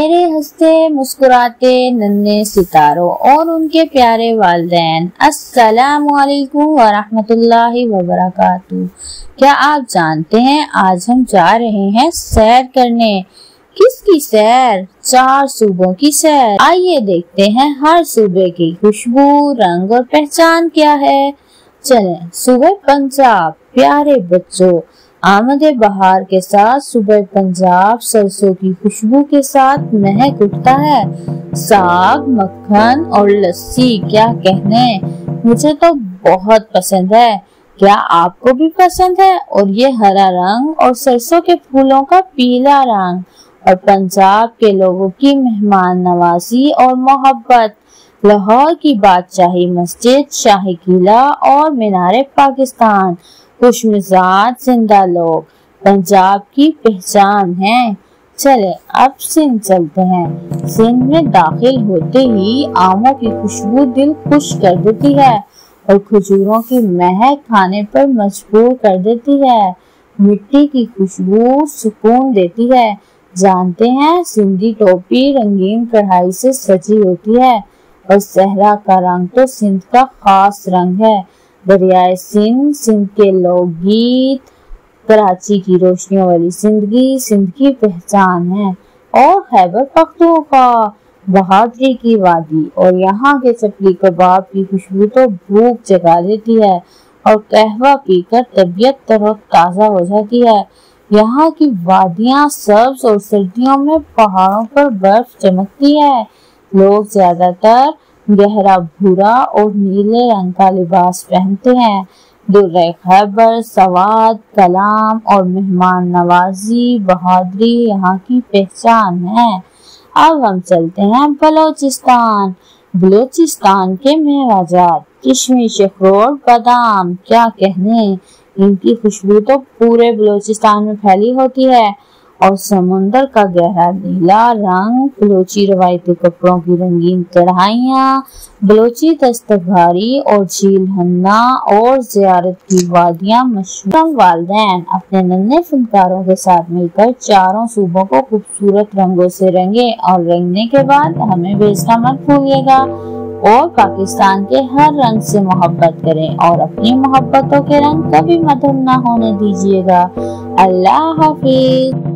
मेरे हंसते मुस्कुराते नन्हे सितारों और उनके प्यारे वालिदैन, अस्सलामु अलैकुम व रहमतुल्लाहि व बरकातुहू। क्या आप जानते हैं आज हम जा रहे हैं सैर करने। किसकी सैर? 4 सूबों की सैर। आइए देखते हैं हर सूबे की खुशबू, रंग और पहचान क्या है। चलें। सूबे पंजाब। प्यारे बच्चों, आमदे बहार के साथ सूबे पंजाब सरसों की खुशबू के साथ महक उठता है। साग, मक्खन और लस्सी क्या कहने, मुझे तो बहुत पसंद है। क्या आपको भी पसंद है? और ये हरा रंग और सरसों के फूलों का पीला रंग और पंजाब के लोगों की मेहमान नवाजी और मोहब्बत, लाहौर की बादशाही मस्जिद, शाही किला और मीनारे पाकिस्तान, खुशमिजाज जिंदा लोग पंजाब की पहचान है। चले अब सिंध चलते हैं। सिंध में दाखिल होते ही आमों की खुशबू दिल खुश कर देती है और खजूरों की महक खाने पर मजबूर कर देती है। मिट्टी की खुशबू सुकून देती है। जानते हैं, सिंधी टोपी रंगीन कढ़ाई से सजी होती है और सहरा का रंग तो सिंध का खास रंग है। दरियाए सिंध, सिंध के लोकगीत, कराची की रोशनियों वाली जिंदगी सिंध की पहचान है। और खैबर पख्तूनख्वा, बहादुरी की वादी और यहाँ के चपली कबाब की खुशबू तो भूख जगा देती है और कहवा पीकर तबीयत तरोताजा हो जाती है। यहाँ की वादियाँ सब्ज और सर्दियों में पहाड़ों पर बर्फ चमकती है। लोग ज्यादातर गहरा भूरा और नीले रंग का लिबास पहनते हैं। दुर्रे खैबर, सवाद, कलाम और मेहमान नवाजी, बहादुरी यहाँ की पहचान है। अब हम चलते हैं बलोचिस्तान। बलोचिस्तान के मेवाजात, किशमिश, अखरोट, बादाम क्या कहने, इनकी खुशबू तो पूरे बलोचिस्तान में फैली होती है। और समुंदर का गहरा नीला रंग, बलोची रवायती कपड़ों की रंगीन कढ़ाइयाँ, बलोची दस्तकारी और झील हन्ना और जियारत की वादियाँ मशहूर। वालिदैन अपने नन्हे फनकारों के साथ मिलकर चारों सूबों को खूबसूरत रंगों से रंगे और रंगने के बाद हमें भेजना मत भूलिएगा। और पाकिस्तान के हर रंग से मोहब्बत करें और अपनी मोहब्बतों के रंग कभी मधुर ना होने दीजिएगा। अल्लाह हाफिज।